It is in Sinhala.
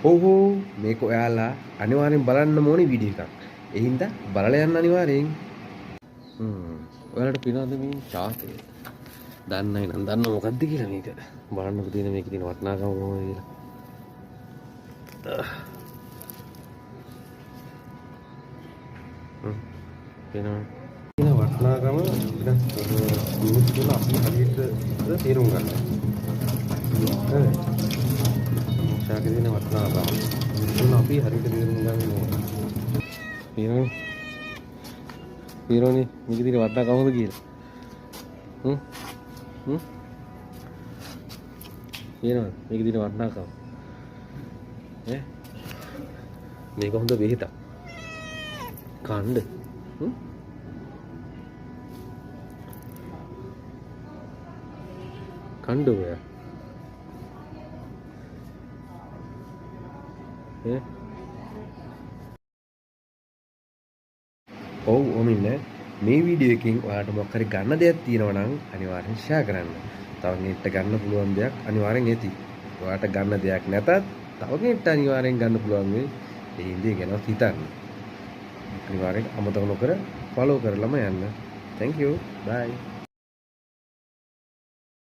ඔව් මේක ඔයාලා අනිවාර්යෙන් බලන්න ඕනේ වීඩියෝ එකක්. ඒ හින්දා බලලා යන්න අනිවාර්යෙන්. ඔයාලට පිනවද මේ චාතය? දන්නයි නම් දන්න මොකද්ද කියලා මේක. බලන්නකෝ තියෙන මේකේ තියෙන වටිනාකම කොහොමද කියලා. වෙනවා. තියෙන වටිනාකම මිනිස්සු තුන අපි හරියට තේරුම් ගන්න. හරි. ශාකේ තියෙන වටිනාකම මිනිස්සු තුන අපි හරියට තේරුම් ගන්න ඕනේ. පීරෝනේ මේකේ තියෙන වටිනාකම කොහොමද කියලා. කියනවා මේකේ තියෙන වටිනාකම. මේක හොඳ බෙහෙතක්. කණ්ඩ. කණ්ඩ ඔය. ඔව් ඔමින්නේ මේ වීඩියෝ එකෙන් ඔයාලට මොකක් හරි ගන්න දෙයක් තියෙනවා නම් අනිවාර්යෙන් ෂෙයා කරන්න. තව කෙනෙක්ට ගන්න පුළුවන් දෙයක් අනිවාර්යෙන් ඇති. ඔයාලට ගන්න දෙයක් නැතත් තව කෙනෙක්ට අනිවාර්යෙන් ගන්න පුළුවන් වෙයි. ඒ හින්දා ගැන හිතන්න. අනිවාර්යෙන් අමතක නොකර ෆලෝ කරලම යන්න. Thank you. Bye.